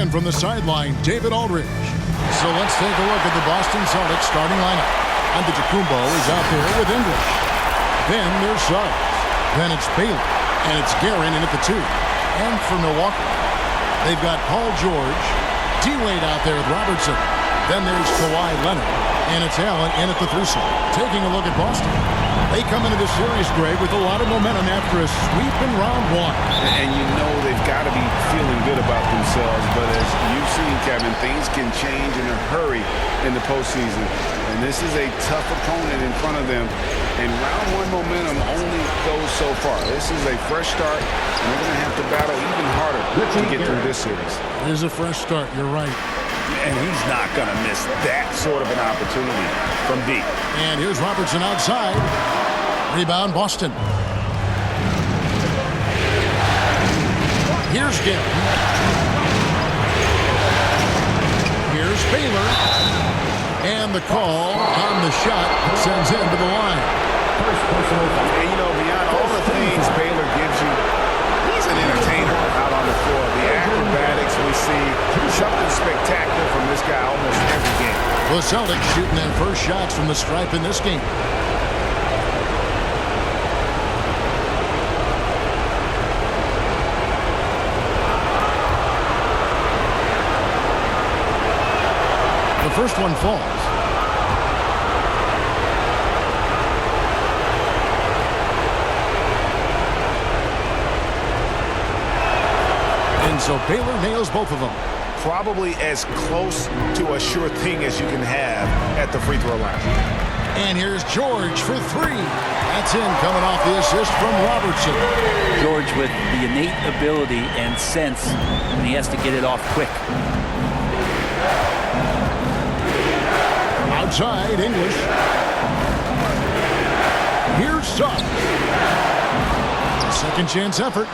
in from the sideline, David Aldridge. So let's take a look at the Boston Celtics starting lineup. Antetokounmpo is out there with English. Then there's Suggs. Then it's Baylor. And it's Guerin in at the 2. And for Milwaukee, they've got Paul George, D-Wade out there with Robertson. Then there's Kawhi Leonard. And it's Allen in at the 3 slot. Taking a look at Boston. They come into this series, Greg, with a lot of momentum after a sweep in round 1. And you know they've got to be feeling good about themselves. But as you've seen, Kevin, things can change in a hurry in the postseason. And this is a tough opponent in front of them. And round 1 momentum only goes so far. This is a fresh start, and they're going to have to battle even harder to get through this series. It is a fresh start. You're right. And he's not going to miss that sort of an opportunity from deep. And here's Robertson outside. Rebound, Boston. Here's Guerin. Here's Baylor. And the call on the shot sends him to the line. And, you know, beyond all the things Baylor gives you, he's an entertainer out on the floor. The acrobatics we see, something spectacular from this guy almost every game. The Celtics shooting their first shots from the stripe in this game. The first one falls. And so Baylor nails both of them. Probably as close to a sure thing as you can have at the free throw line. And here's George for 3. That's in, coming off the assist from Robertson. George with the innate ability and sense, and he has to get it off quick. Outside, English. Here's Suggs. Second chance effort.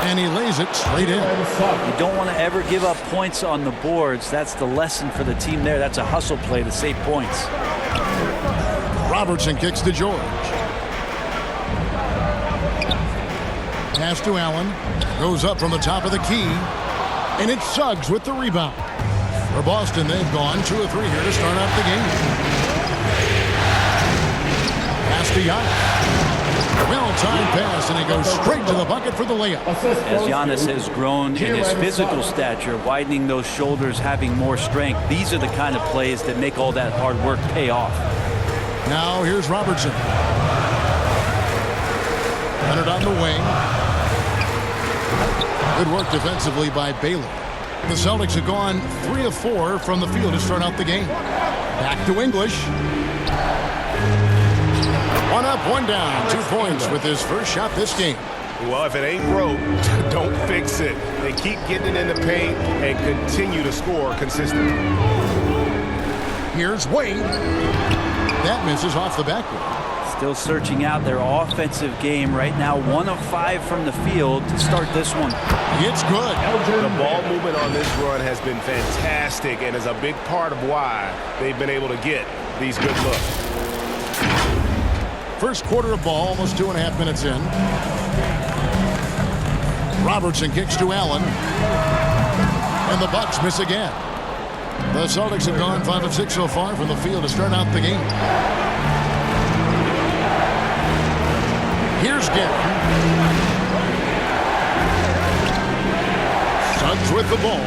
And he lays it straight in. You don't want to ever give up points on the boards. That's the lesson for the team there. That's a hustle play to save points. Robertson kicks to George. Pass to Allen. Goes up from the top of the key. And it's Suggs with the rebound. For Boston, they've gone 2 of 3 here to start out the game. Pass to Giannis. Well-timed pass, and he goes straight to the bucket for the layup. As Giannis has grown in his physical stature, widening those shoulders, having more strength, these are the kind of plays that make all that hard work pay off. Now here's Robertson. Leonard on the wing. Good work defensively by Baylor. The Celtics have gone 3 of 4 from the field to start out the game. Back to English. 1 up, 1 down. 2 points with his first shot this game. Well, if it ain't broke, don't fix it. They keep getting it in the paint and continue to score consistently. Here's Wade. That misses off the backboard. Still searching out their offensive game right now. 1 of 5 from the field to start this one. It's good. The ball movement on this run has been fantastic and is a big part of why they've been able to get these good looks. First quarter of ball, almost 2.5 minutes in. Robertson kicks to Allen. And the Bucks miss again. The Celtics have gone 5 of 6 so far from the field to start out the game. Here's Guerin. Suggs with the ball.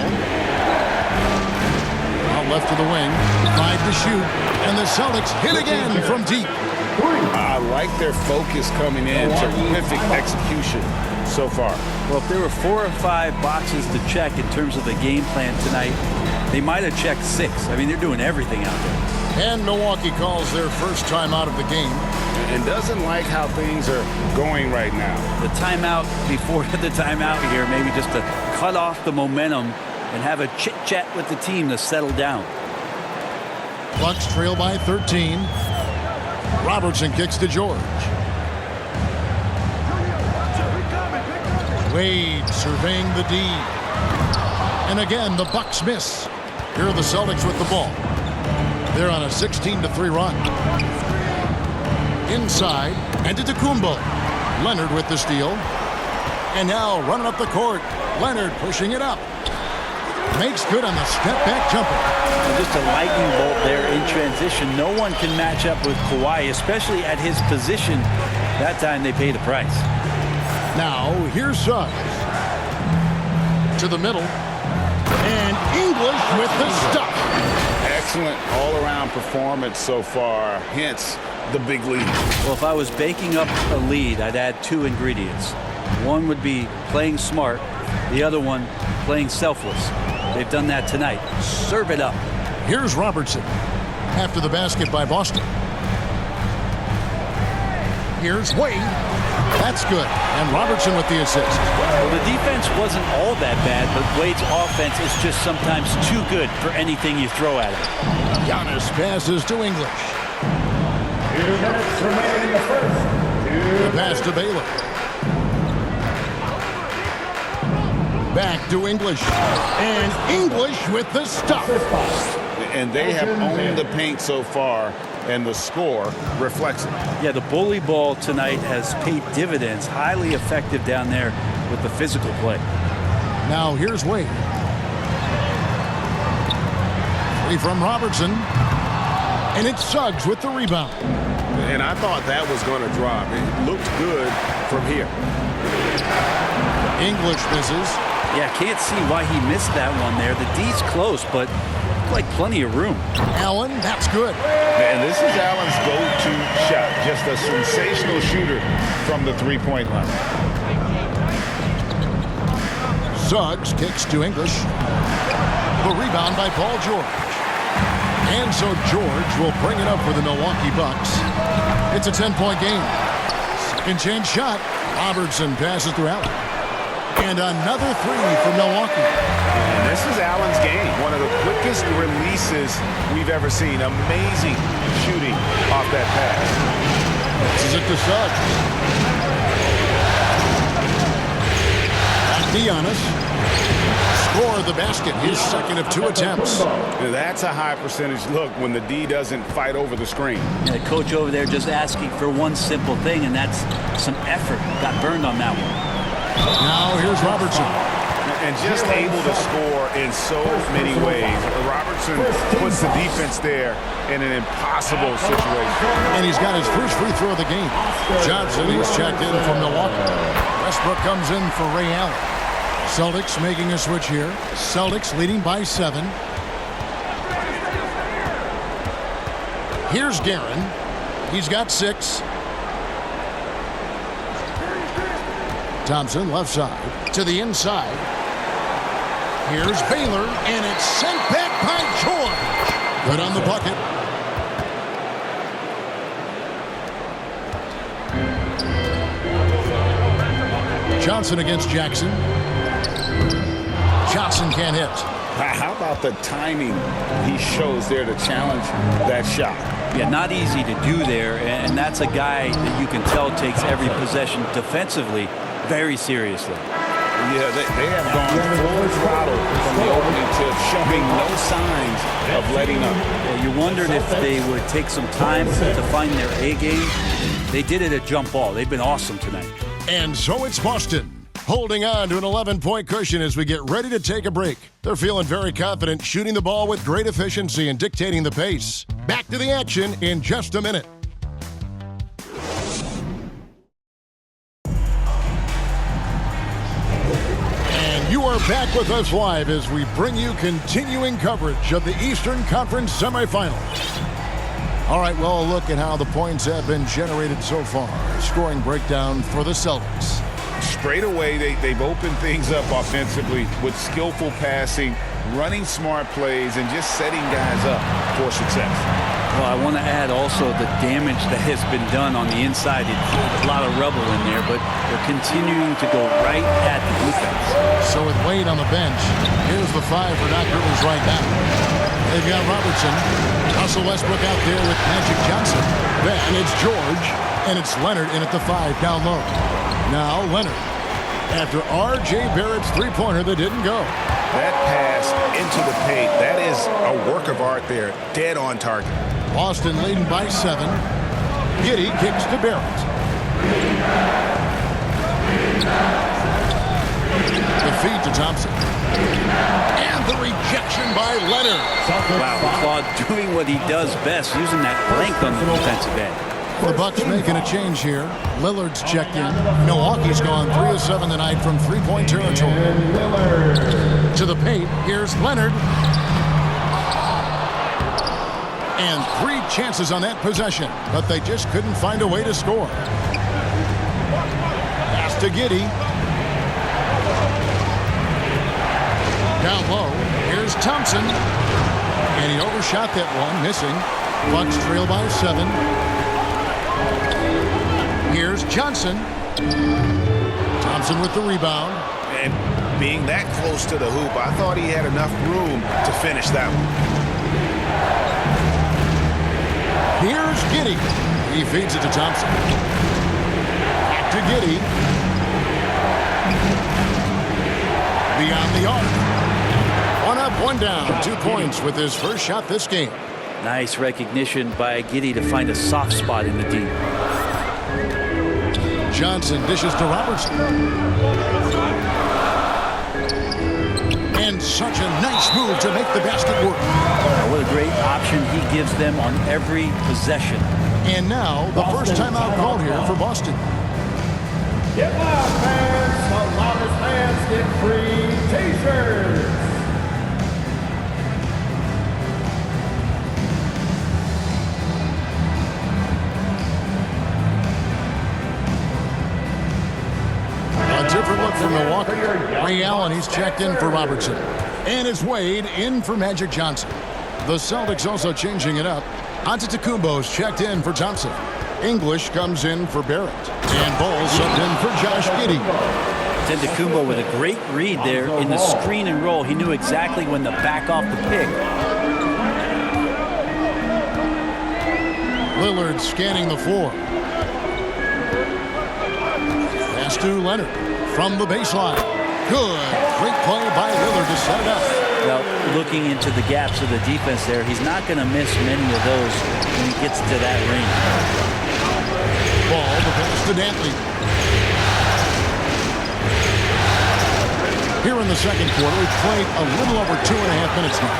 Out left to the wing. 5 to shoot. And the Celtics hit again from deep. I like their focus coming in. Terrific execution so far. Well, if there were 4 or 5 boxes to check in terms of the game plan tonight, they might have checked 6. I mean, they're doing everything out there. And Milwaukee calls their first time out of the game. And doesn't like how things are going right now. The timeout before the timeout here, maybe just to cut off the momentum and have a chit-chat with the team to settle down. Bucks trail by 13. Robertson kicks to George. Wade surveying the D. And again, the Bucks miss. Here are the Celtics with the ball. They're on a 16-3 run. Inside, Antetokounmpo. Leonard with the steal. And now running up the court. Leonard pushing it up. makes good on the step-back jumper. Just a lightning bolt there in transition. No one can match up with Kawhi, especially at his position. That time they pay the price. Now, here's Suggs. To the middle. And English with the stuff. Excellent all-around performance so far, hence the big lead. Well, if I was baking up a lead, I'd add 2 ingredients. One would be playing smart. The other one, playing selfless. They've done that tonight. Serve it up. Here's Robertson. After the basket by Boston. Here's Wade. That's good. And Robertson with the assist. Well, the defense wasn't all that bad, but Wade's offense is just sometimes too good for anything you throw at it. Giannis passes to English. 2 minutes remaining in the first. The pass to Baylor. Back to English. And English with the stuff. And they have owned the paint so far, and the score reflects it. Yeah, the bully ball tonight has paid dividends. Highly effective down there with the physical play. Now here's Wade. 3 from Robertson. And it's Suggs with the rebound. And I thought that was going to drop. It looked good from here. English misses. Yeah, can't see why he missed that one there. The D's close, but like plenty of room. Allen, that's good. And this is Allen's go-to shot. Just a sensational shooter from the three-point line. Suggs kicks to English. The rebound by Paul George. And so George will bring it up for the Milwaukee Bucks. It's a 10-point game. Second chance shot. Robertson passes to Allen. And another 3 for Milwaukee. And this is Allen's game. One of the quickest releases we've ever seen. Amazing shooting off that pass. This is it to Suggs. Back to Giannis. Score the basket. His second of 2 attempts. That's a high percentage look when the D doesn't fight over the screen. Yeah, the coach over there just asking for one simple thing, and that's some effort. Got burned on that one. Now here's Robertson. And just able to score in so many ways. Robertson puts the defense there in an impossible situation. And he's got his first free throw of the game. Johnson is checked in from Milwaukee. Westbrook comes in for Ray Allen. Celtics making a switch here. Celtics leading by 7. Here's Guerin. He's got 6. Thompson left side to the inside. Here's Baylor, and it's sent back by George. Good on the bucket. Johnson against Jackson. Johnson can't hit. How about the timing he shows there to challenge that shot? Yeah, not easy to do there, and that's a guy that you can tell takes every possession defensively very seriously. Yeah, they have gone full throttle from the opening tip, showing no signs of letting up. Yeah, you wondered if they would take some time to find their A game. They did it at jump ball. They've been awesome tonight. And so it's Boston, holding on to an 11-point cushion as we get ready to take a break. They're feeling very confident, shooting the ball with great efficiency and dictating the pace. Back to the action in just a minute. You are back with us live as we bring you continuing coverage of the Eastern Conference semifinals. All right, well, a look at how the points have been generated so far. Scoring breakdown for the Celtics. Straight away, they've opened things up offensively with skillful passing, running smart plays, and just setting guys up for success. Well, I want to add also the damage that has been done on the inside. It's a lot of rubble in there, but they're continuing to go right at the defense. So with Wade on the bench, here's the 5 for Doc Rivers right now. They've got Robertson, Russell Westbrook out there with Magic Johnson. Then it's George, and it's Leonard in at the 5 down low. Now Leonard, after R.J. Barrett's three-pointer that didn't go. That pass into the paint, that is a work of art there, dead on target. Boston leading by 7. Giddey kicks to Barrett. The feed to Thompson. And the rejection by Leonard. Wow, Claude doing what he does best, using that length on the defensive end. The Bucks making a change here. Lillard's checked in. Milwaukee's gone 3 of 7 tonight from three-point territory. To the paint, here's Leonard. And 3 chances on that possession, but they just couldn't find a way to score. Pass to Giddey. Down low, here's Thompson. And he overshot that one, missing. Bucks trail by 7. Here's Johnson. Thompson with the rebound. And being that close to the hoop, I thought he had enough room to finish that one. Here's Giddey. He feeds it to Thompson. Back to Giddey. Beyond the arc. 1 up, 1 down. 2 points with his first shot this game. Nice recognition by Giddey to find a soft spot in the D. Johnson dishes to Robertson. And such a nice move to make the basket work. What a great option he gives them on every possession. And now the first timeout called here for Boston. Get loud, fans. The loudest fans get free T-shirts. A different look from Milwaukee. Ray Allen, he's checked in for Robertson. And it's Wade in for Magic Johnson. The Celtics also changing it up. Antetokounmpo's checked in for Thompson. English comes in for Barrett. And Ball subbed in for Josh Giddey. Antetokounmpo with a great read there in the screen and roll. He knew exactly when to back off the pick. Lillard scanning the floor. Pass to Leonard from the baseline. Good. Great play by Lillard to set it up. Well, looking into the gaps of the defense there, he's not going to miss many of those when he gets to that range. Ball, the pass to Dantley. Here in the second quarter, we've played a little over 2.5 minutes now.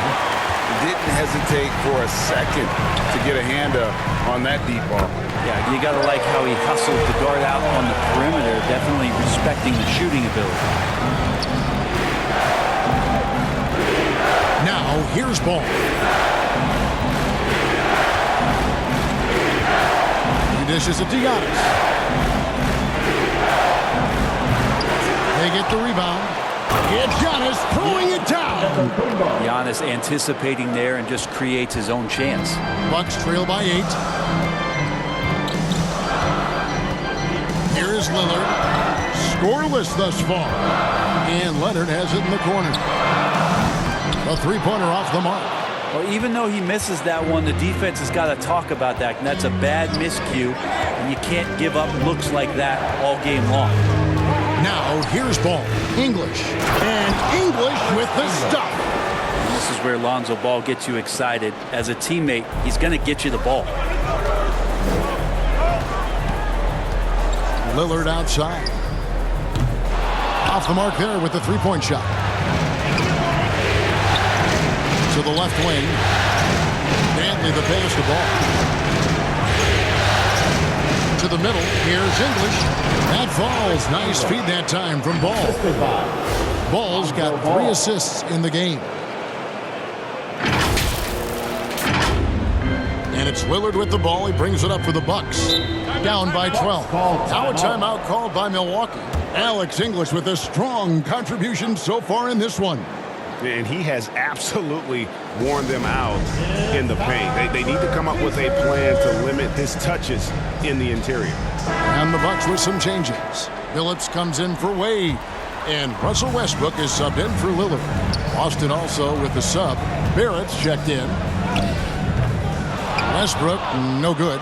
Didn't hesitate for a second to get a hand up on that deep ball. Yeah, you got to like how he hustled the guard out on the perimeter, definitely respecting the shooting ability. Now, here's Ball. He dishes it to Giannis. They get the rebound. It's Giannis throwing it down. Giannis anticipating there and just creates his own chance. Bucks trail by 8. Here is Lillard. Scoreless thus far. And Leonard has it in the corner. A three-pointer off the mark. Well, even though he misses that one, the defense has got to talk about that. And that's a bad miscue. And you can't give up looks like that all game long. Now, here's Ball. English. And English with the stuff. And this is where Lonzo Ball gets you excited. As a teammate, he's going to get you the ball. Lillard outside. Off the mark there with the three-point shot. To the left wing. Dantley the pass to Ball. To the middle. Here's English. That falls. Nice feed that time from Ball. Ball's got 3 assists in the game. And it's Lillard with the ball. He brings it up for the Bucks. Down by 12. Now a timeout called by Milwaukee. Alex English with a strong contribution so far in this one. And he has absolutely worn them out in the paint. They need to come up with a plan to limit his touches in the interior. And the Bucks with some changes. Phillips comes in for Wade. And Russell Westbrook is subbed in for Lillard. Boston also with the sub. Barrett's checked in. Westbrook, no good.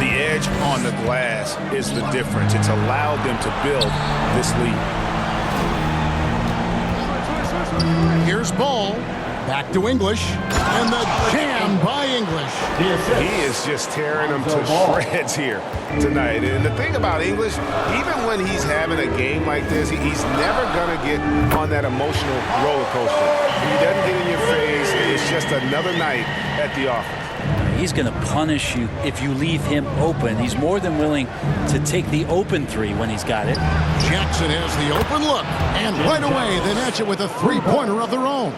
The edge on the glass is the difference. It's allowed them to build this lead. Here's Ball. Back to English. And the jam by English. He is just tearing them to shreds here tonight. And the thing about English, even when he's having a game like this, he's never going to get on that emotional roller coaster. He doesn't get in your face. It's just another night at the office. He's going to punish you if you leave him open. He's more than willing to take the open three when he's got it. Jackson has the open look. And right away, they match it with a three-pointer of their own.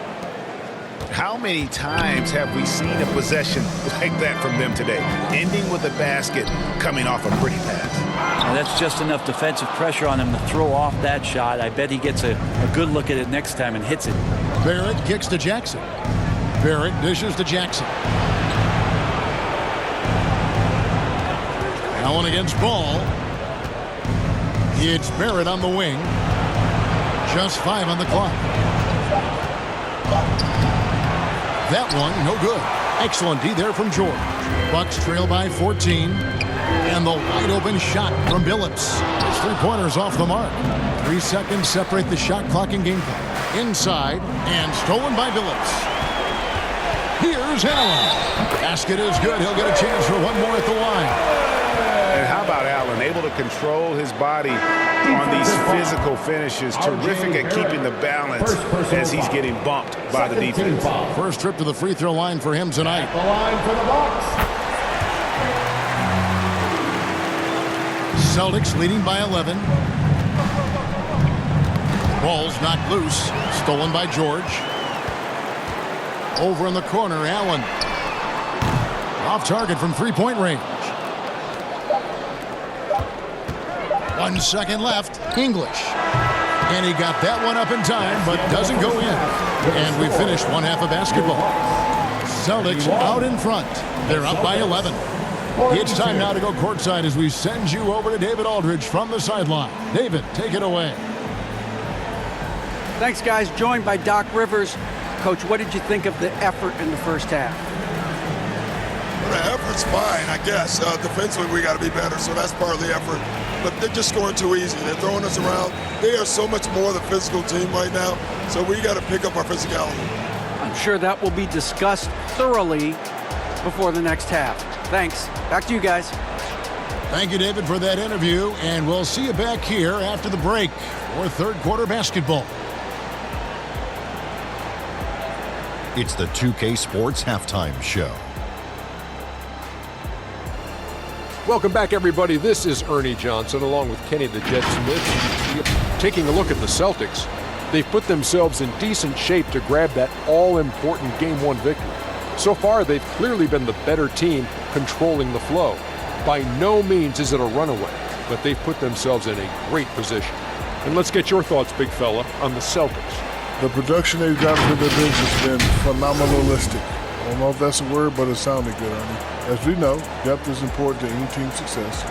How many times have we seen a possession like that from them today, ending with a basket coming off a pretty pass? Now that's just enough defensive pressure on him to throw off that shot. I bet he gets a good look at it next time and hits it. Barrett kicks to Jackson. Barrett dishes to Jackson. Allen against Ball. It's Barrett on the wing. Just 5 on the clock. That one, no good. Excellent D there from George. Bucks trail by 14. And the wide open shot from Billups. His three-pointers off the mark. 3 seconds separate the shot clock and game clock. Inside and stolen by Billups. Here's Allen. Basket is good. He'll get a chance for one more at the line. And how about Allen, able to control his body on these physical finishes, terrific at keeping the balance as he's getting bumped by the defense. First trip to the free throw line for him tonight. The line for the Bucks. Celtics leading by 11. Ball's knocked loose. Stolen by George. Over in the corner, Allen. Off target from three-point range. 1 second left. English. And he got that one up in time, but doesn't go in. And we finished one half of basketball. Celtics out in front. They're up by 11. It's time now to go courtside as we send you over to David Aldridge from the sideline. David, take it away. Thanks, guys. Joined by Doc Rivers. Coach, what did you think of the effort in the first half? Well, the effort's fine, I guess. Defensively, we got to be better, so that's part of the effort. But they're just scoring too easy. They're throwing us around. They are so much more the physical team right now, so we got to pick up our physicality. I'm sure that will be discussed thoroughly before the next half. Thanks. Back to you guys. Thank you, David, for that interview, and we'll see you back here after the break for third quarter basketball. It's the 2K Sports Halftime Show. Welcome back, everybody. This is Ernie Johnson along with Kenny the Jet Smith. Taking a look at the Celtics, they've put themselves in decent shape to grab that all-important Game 1 victory. So far, they've clearly been the better team controlling the flow. By no means is it a runaway, but they've put themselves in a great position. And let's get your thoughts, big fella, on the Celtics. The production they've got for the bench has been phenomenalistic. I don't know if that's a word, but it sounded good, Ernie. As we know, depth is important to any team's success.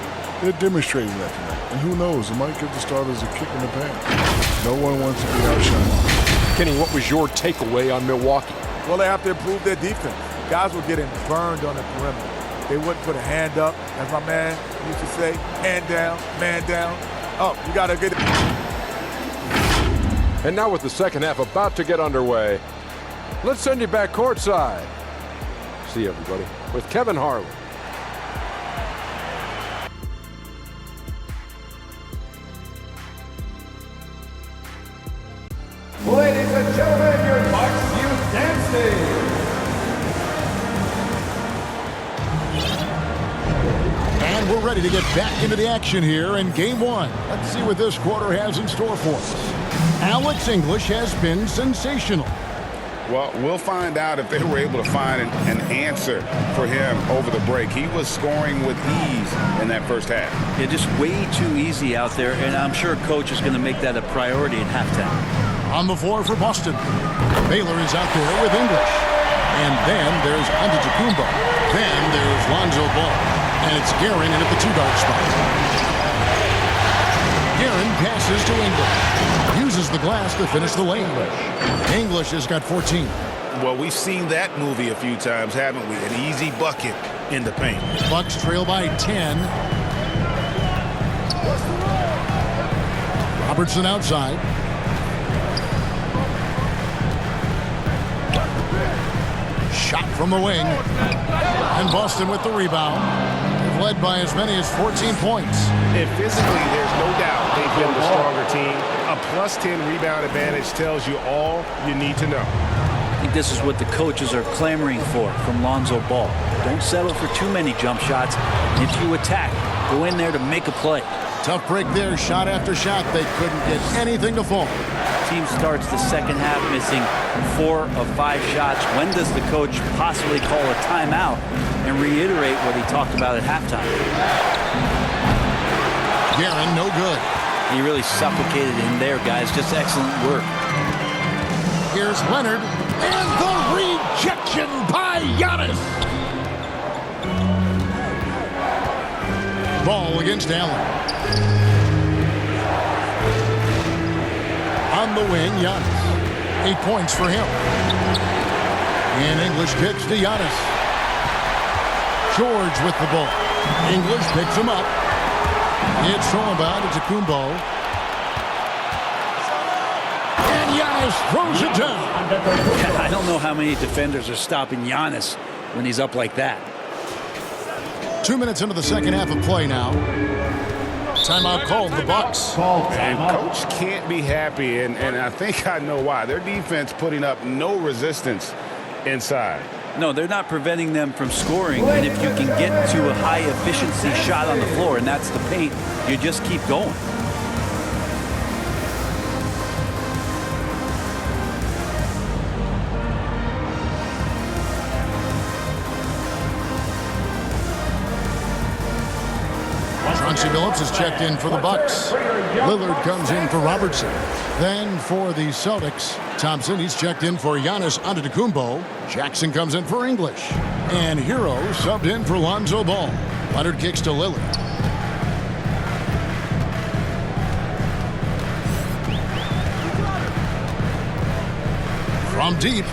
They're demonstrating that tonight. And who knows, it might give the starters a kick in the pants. No one wants to be outshined. Kenny, what was your takeaway on Milwaukee? Well, they have to improve their defense. Guys were getting burned on the perimeter. They wouldn't put a hand up, as my man used to say, hand down, man down. Oh, you got to get it. And now with the second half about to get underway, let's send you back courtside. See you, everybody, with Kevin Harlan. Ladies and gentlemen, your Bucks Youth Dance Team. And we're ready to get back into the action here in Game 1. Let's see what this quarter has in store for us. Alex English has been sensational. Well, we'll find out if they were able to find an answer for him over the break. He was scoring with ease in that first half. Yeah, just way too easy out there, and I'm sure Coach is going to make that a priority at halftime. On the floor for Boston. Baylor is out there with English. And then there's Antetokounmpo. Then there's Lonzo Ball. And it's Guerin in at the two-guard spot. Guerin passes to English. Uses the glass to finish the lane. English has got 14. Well, we've seen that movie a few times, haven't we? An easy bucket in the paint. Bucks trail by 10. Robertson outside. Shot from the wing. And Boston with the rebound. They've led by as many as 14 points. And physically, there's no doubt they've been the stronger team. A plus 10 rebound advantage tells you all you need to know. I think this is what the coaches are clamoring for from Lonzo Ball. Don't settle for too many jump shots. If you attack, go in there to make a play. Tough break there, shot after shot. They couldn't get anything to fall. Team starts the second half missing 4 of 5 shots. When does the coach possibly call a timeout and reiterate what he talked about at halftime? Guerin, no good. He really suffocated in there, guys. Just excellent work. Here's Leonard, and the rejection by Giannis. Ball against Allen. On the wing, Giannis. 8 points for him. And English kicks to Giannis. George with the ball. English picks him up. It's thrown about to Kumbo. And Giannis throws it down. I don't know how many defenders are stopping Giannis when he's up like that. 2 minutes into the second half of play now. Timeout called, the Bucks. And coach can't be happy, and I think I know why. Their defense putting up no resistance inside. No, they're not preventing them from scoring. And if you can get to a high-efficiency shot on the floor, and that's the paint, you just keep going. Chauncey Billups is checked in for the Bucks. Lillard comes in for Robertson. Then for the Celtics, Thompson, he's checked in for Giannis Antetokounmpo. Jackson comes in for English. And Hero subbed in for Lonzo Ball. Leonard kicks to Lillard. From deep.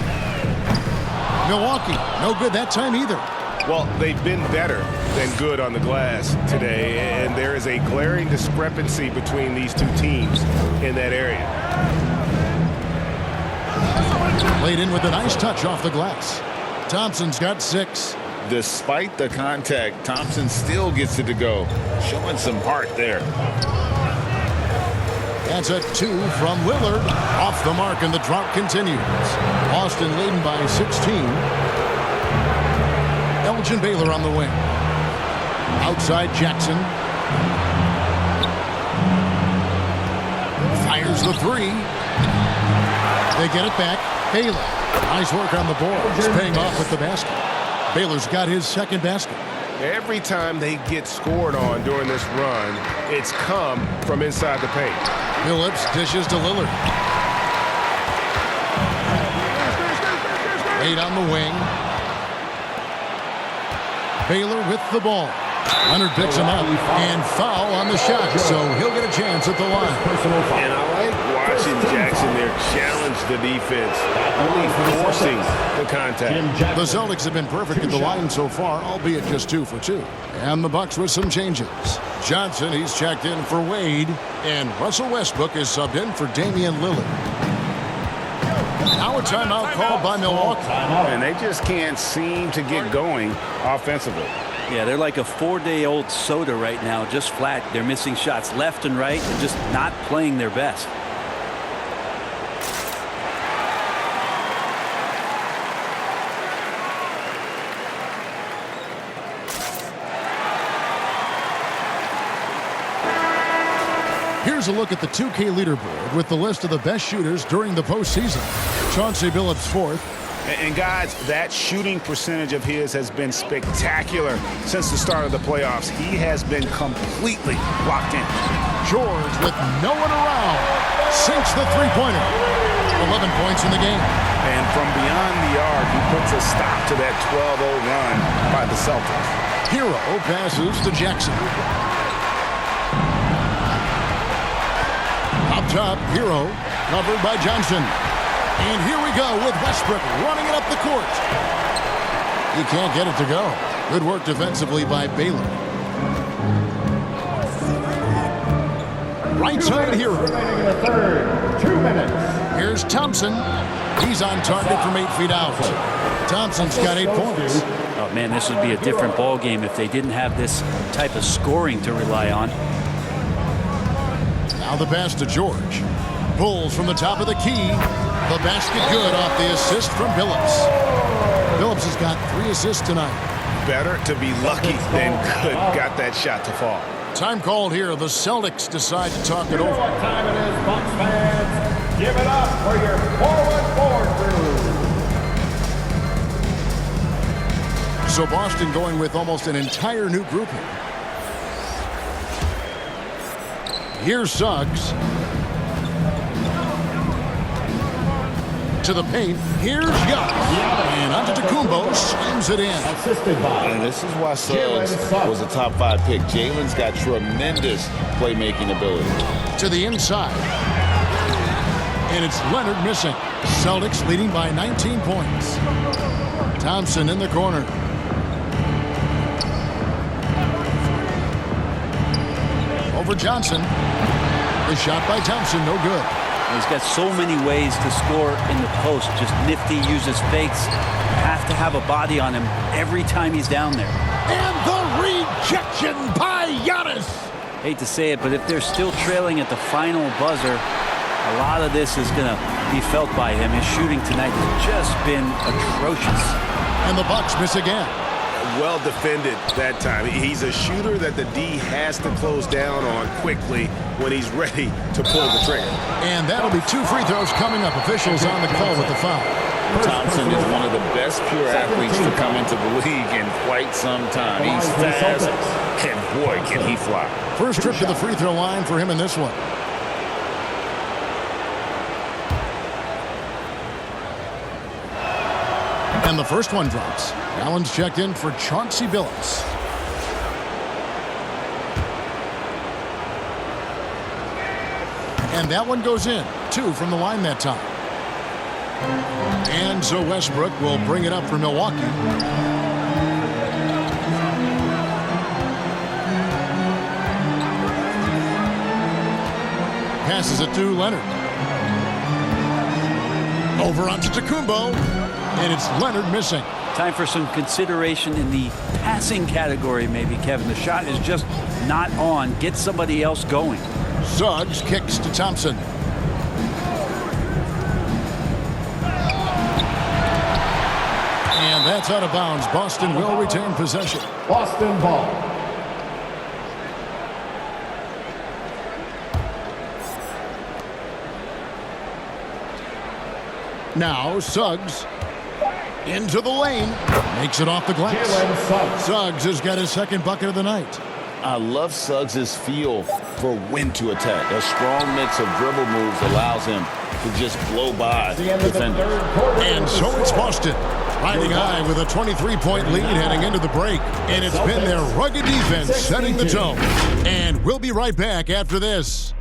Milwaukee, no good that time either. Well, they've been better than good on the glass today, and there is a glaring discrepancy between these two teams in that area. Laid in with a nice touch off the glass. Thompson's got 6. Despite the contact, Thompson still gets it to go. Showing some heart there. That's a 2 from Lillard. Off the mark, and the drought continues. Boston leading by 16. Elgin Baylor on the wing. Outside Jackson. Fires the 3. They get it back. Baylor. Nice work on the board. It's paying off with the basket. Baylor's got his second basket. Every time they get scored on during this run, it's come from inside the paint. Billups dishes to Lillard. 8 on the wing. Baylor with the ball. Leonard picks him up and foul on the shot, so he'll get a chance at the line. And I like watching Jackson there challenge the defense, only forcing the contact. The Celtics have been perfect at the line so far, albeit just 2 for 2. And the Bucks with some changes. Johnson, he's checked in for Wade, and Russell Westbrook is subbed in for Damian Lillard. Now a timeout called by Milwaukee. And they just can't seem to get going offensively. Yeah, they're like a 4-day-old soda right now, just flat. They're missing shots left and right and just not playing their best. Here's a look at the 2K leaderboard with the list of the best shooters during the postseason. Chauncey Billups 4th. And guys, that shooting percentage of his has been spectacular since the start of the playoffs. He has been completely locked in. George with no one around sinks the three-pointer. 11 points in the game. And from beyond the arc, he puts a stop to that 12-0 run by the Celtics. Hero passes to Jackson. Up top, Hero covered by Johnson. And here we go with Westbrook running it up the court. He can't get it to go. Good work defensively by Baylor. Right side Hero. Remaining in the third. 2 minutes. Here's Thompson. He's on target from 8 feet out. Thompson's got 8 points. Oh, man, this would be a different ball game if they didn't have this type of scoring to rely on. Now the pass to George. Pulls from the top of the key. The basket good off the assist from Billups. Billups has got 3 assists tonight. Better to be lucky than good. Got that shot to fall. Time called here. The Celtics decide to talk it You know over. what time it is, Bucks fans. Give it up for your forward crew. So Boston going with almost an entire new group here. Here's Suggs. To the paint. Here's Young. And Antetokounmpo slams it in. Assisted by. And this is why Suggs was a top 5 pick. Jalen's got tremendous playmaking ability. To the inside. And it's Leonard missing. Celtics leading by 19 points. Thompson in the corner. Over Johnson. The shot by Thompson, no good. He's got so many ways to score in the post. Just nifty, uses fakes. Have to have a body on him every time he's down there. And the rejection by Giannis. Hate to say it, but if they're still trailing at the final buzzer, a lot of this is going to be felt by him. His shooting tonight has just been atrocious. And the Bucks miss again. Well defended that time. He's a shooter that the D has to close down on quickly when he's ready to pull the trigger. And that'll be 2 free throws coming up. Officials on the call with the foul. Thompson is one of the best pure athletes to come into the league in quite some time. He's fast, and boy, can he fly. First trip to the free throw line for him in this one. And the first one drops. Allen's checked in for Chauncey Billups. And that one goes in. 2 from the line that time. And so Westbrook will bring it up for Milwaukee. Passes it to Leonard. Over onto Antetokounmpo. And it's Leonard missing. Time for some consideration in the passing category, maybe, Kevin. The shot is just not on. Get somebody else going. Suggs kicks to Thompson. And that's out of bounds. Boston will retain possession. Boston ball. Now Suggs into the lane. Makes it off the glass. Suggs has got his second bucket of the night. I love Suggs' feel for when to attack. A strong mix of dribble moves allows him to just blow by defenders. And so it's Boston riding high with a 23-point lead heading into the break. And it's been their rugged defense setting the tone. And we'll be right back after this.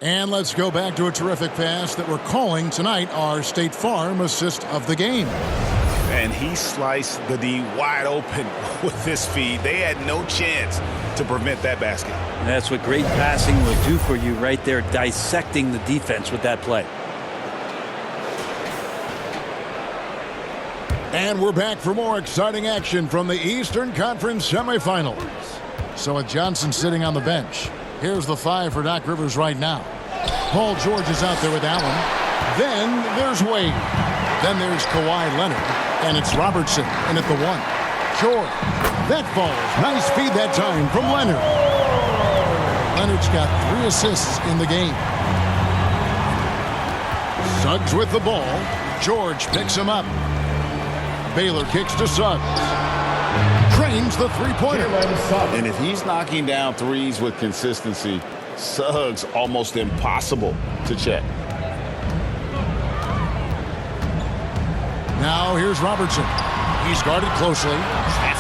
And let's go back to a terrific pass that we're calling tonight our State Farm assist of the game. And he sliced the D wide open with this feed. They had no chance to prevent that basket. And that's what great passing will do for you right there, dissecting the defense with that play. And we're back for more exciting action from the Eastern Conference semifinals. So with Johnson sitting on the bench, here's the 5 for Doc Rivers right now. Paul George is out there with Allen. Then there's Wade. Then there's Kawhi Leonard. And it's Robertson in at the 1. George. That falls. Nice feed that time from Leonard. Leonard's got 3 assists in the game. Suggs with the ball. George picks him up. Baylor kicks to Suggs. Drains the three-pointer. And if he's knocking down threes with consistency, Suggs almost impossible to check. Now here's Robertson. He's guarded closely.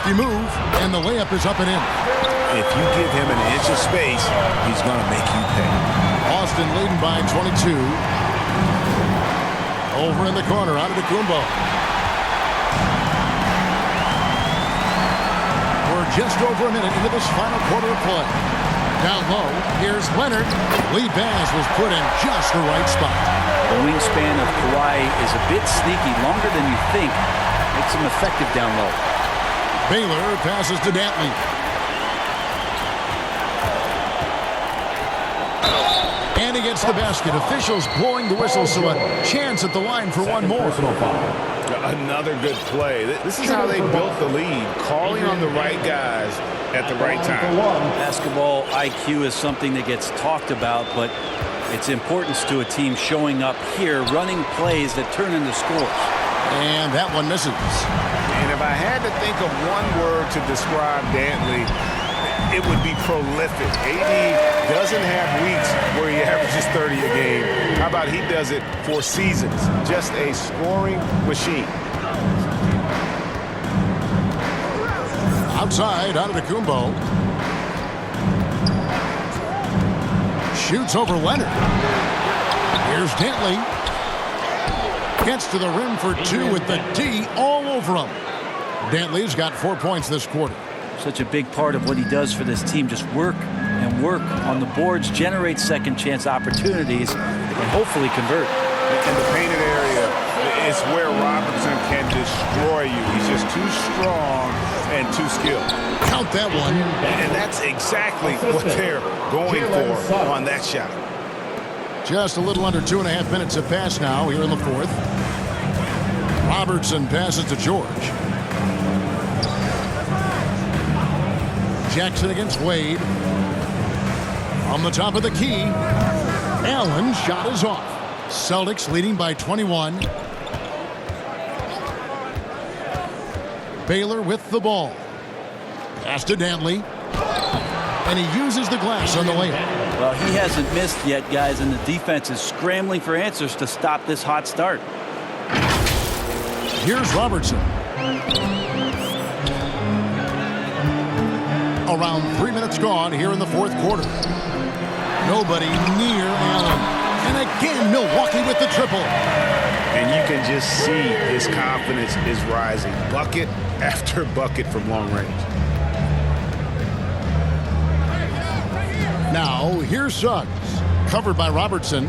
Nifty move, and the layup is up and in. If you give him an inch of space, he's going to make you pay. Boston leading by 22. Over in the corner, Antetokounmpo. We're just over a minute into this final quarter of play. Down low, here's Leonard. Lead pass was put in just the right spot. The wingspan of Kawhi is a bit sneaky, longer than you think. Makes him effective down low. Baylor passes to Dantley. And he gets the basket. Officials blowing the whistle, so a chance at the line for one more. Another good play. This is how they built the lead, calling on the right guys at the right time. Basketball IQ is something that gets talked about, but its importance to a team showing up here, running plays that turn into scores. And that one misses. And if I had to think of one word to describe Dantley, it would be prolific. AD doesn't have weeks where he averages 30 a game. How about he does it for seasons? Just a scoring machine. Outside, Antetokounmpo. Shoots over Leonard. Here's Dantley. Gets to the rim for two with the D all over him. Dantley's got 4 points this quarter. Such a big part of what he does for this team. Just work and work on the boards, generate second chance opportunities, and hopefully convert. In the painted area, it's where Robertson can destroy you. He's just too strong and too skilled. Count that one. And that's exactly what they're going for on that shot. Just a little under 2.5 minutes have passed now here in the fourth. Robertson passes to George. Jackson against Wade. On the top of the key. Allen's shot is off. Celtics leading by 21. Baylor with the ball. Pass to Dantley. And he uses the glass on the layup. Well, he hasn't missed yet, guys, and the defense is scrambling for answers to stop this hot start. Here's Robertson. Around 3 minutes gone here in the fourth quarter. Nobody near Allen. And again, Milwaukee with the triple. And you can just see his confidence is rising. Bucket after bucket from long range. Now, here's Suggs. Covered by Robertson.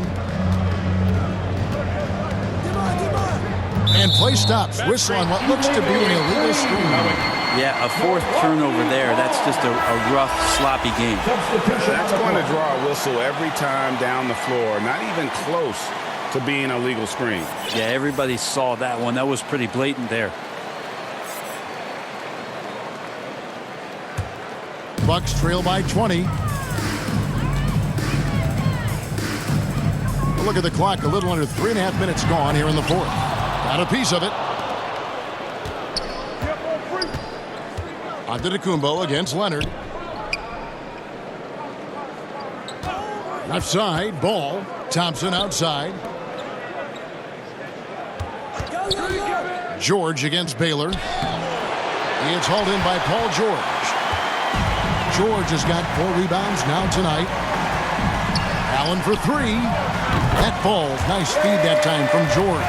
And play stops. Whistle on what looks to be an illegal screen. Yeah, a fourth turnover there. That's just a rough, sloppy game. That's going to draw a whistle every time down the floor. Not even close to being a legal screen. Yeah, everybody saw that one. That was pretty blatant there. Bucks trail by 20. Look at the clock. A little under 3.5 minutes gone here in the fourth. Got a piece of it. Antetokounmpo against Leonard. Left side, ball. Thompson outside. George against Baylor. It's hauled in by Paul George. George has got 4 rebounds now tonight. Allen for 3. That falls. Nice feed that time from George.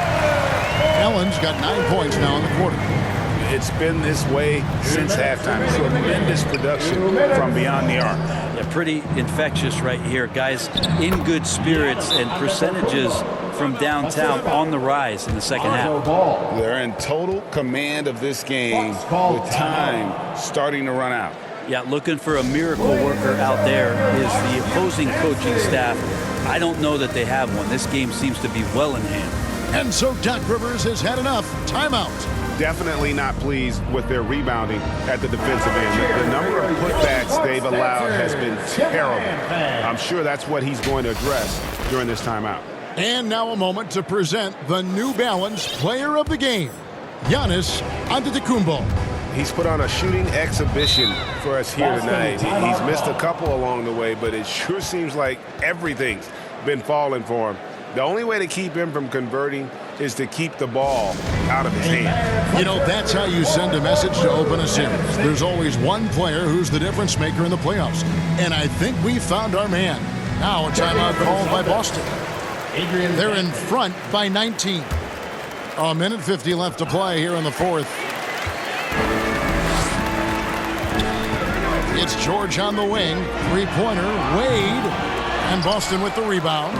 Allen's got 9 points now in the quarter. It's been this way since halftime. Tremendous production from beyond the arc. Yeah, pretty infectious right here. Guys in good spirits and percentages from downtown on the rise in the second half. They're in total command of this game with time starting to run out. Yeah, looking for a miracle worker out there is the opposing coaching staff. I don't know that they have one. This game seems to be well in hand. And so Doc Rivers has had enough. Timeout. Definitely not pleased with their rebounding at the defensive end. The number of putbacks they've allowed has been terrible. I'm sure that's what he's going to address during this timeout. And now a moment to present the New Balance Player of the Game, Giannis Antetokounmpo. He's put on a shooting exhibition for us here tonight. He's missed a couple along the way, but it sure seems like everything's been falling for him The only way to keep him from converting is to keep the ball out of his hand. You know, that's how you send a message to open a series. There's always one player who's the difference maker in the playoffs. And I think we found our man. Now a timeout called by Boston. They're in front by 19. A minute 50 left to play here in the fourth. It's George on the wing. Three-pointer, Wade. And Boston with the rebound.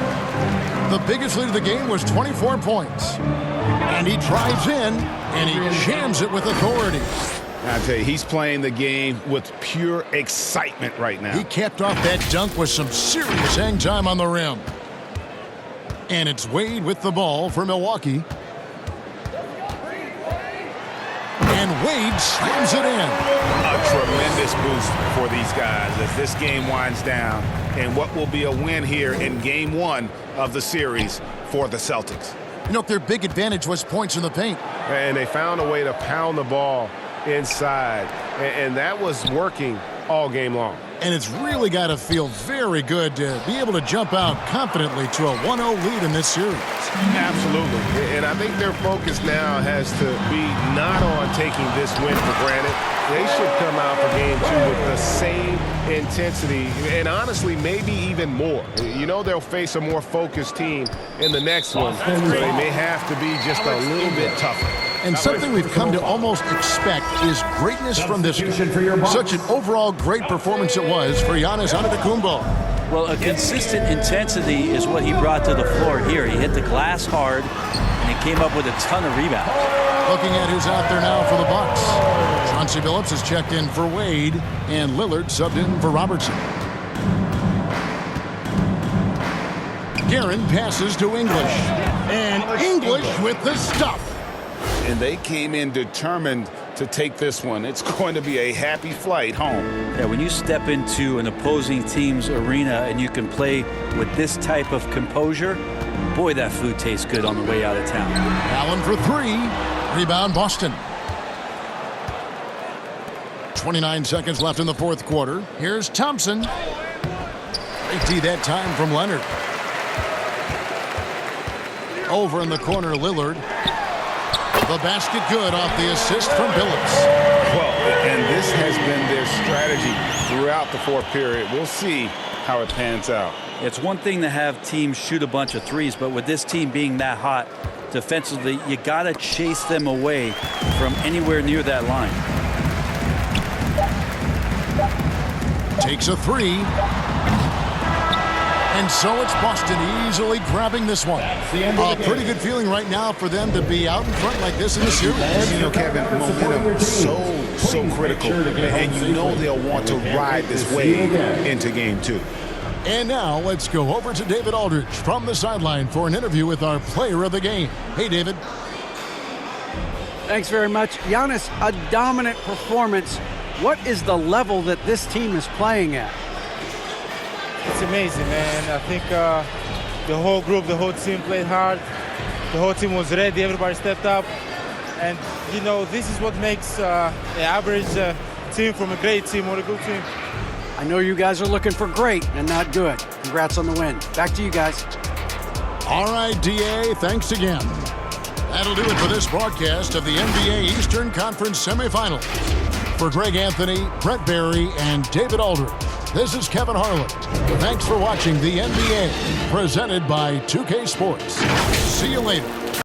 The biggest lead of the game was 24 points. And he drives in, and he jams it with authority. I tell you, he's playing the game with pure excitement right now. He capped off that dunk with some serious hang time on the rim. And it's Wade with the ball for Milwaukee. And Wade slams it in. A tremendous boost for these guys as this game winds down. And what will be a win here in game one of the series for the Celtics. You know, their big advantage was points in the paint. And they found a way to pound the ball inside. And that was working all game long. And it's really got to feel very good to be able to jump out confidently to a 1-0 lead in this series. Absolutely. And I think their focus now has to be not on taking this win for granted. They should come out for game two with the same intensity and honestly maybe even more. You know they'll face a more focused tean in the next one. So they may have to be just a little bit tougher. And something we've come to almost expect is greatness from this game. Such an overall great performance it was for Giannis Antetokounmpo. Well, a consistent intensity is what he brought to the floor here. He hit the glass hard, and he came up with a ton of rebounds. Looking at who's out there now for the Bucks. Chauncey Billups has checked in for Wade, and Lillard subbed in for Robertson. Guerin passes to English. And English with the stuff. And they came in determined to take this one. It's going to be a happy flight home. Yeah, when you step into an opposing team's arena and you can play with this type of composure, boy, that food tastes good on the way out of town. Allen for three. Rebound, Boston. 29 seconds left in the fourth quarter. Here's Thompson. Great D that time from Leonard. Over in the corner, Lillard. The basket good off the assist from Billups. Well, and this has been their strategy throughout the fourth period. We'll see how it pans out. It's one thing to have teams shoot a bunch of threes, but with this team being that hot defensively, you got to chase them away from anywhere near that line. Takes a three. And so it's Boston easily grabbing this one. A pretty good feeling right now for them to be out in front like this in the series. You know, Kevin, momentum so critical. And you know they'll want to ride this wave into game two. And now let's go over to David Aldridge from the sideline for an interview with our player of the game. Hey, David. Thanks very much. Giannis, a dominant performance. What is the level that this team is playing at? It's amazing, man. I think the whole group, the whole team played hard. The whole team was ready. Everybody stepped up. And, you know, this is what makes an average team from a great team or a good team. I know you guys are looking for great and not good. Congrats on the win. Back to you guys. All right, DA, thanks again. That'll do it for this broadcast of the NBA Eastern Conference semifinals. For Greg Anthony, Brett Barry, and David Aldridge, this is Kevin Harlan. Thanks for watching the NBA, presented by 2K Sports. See you later.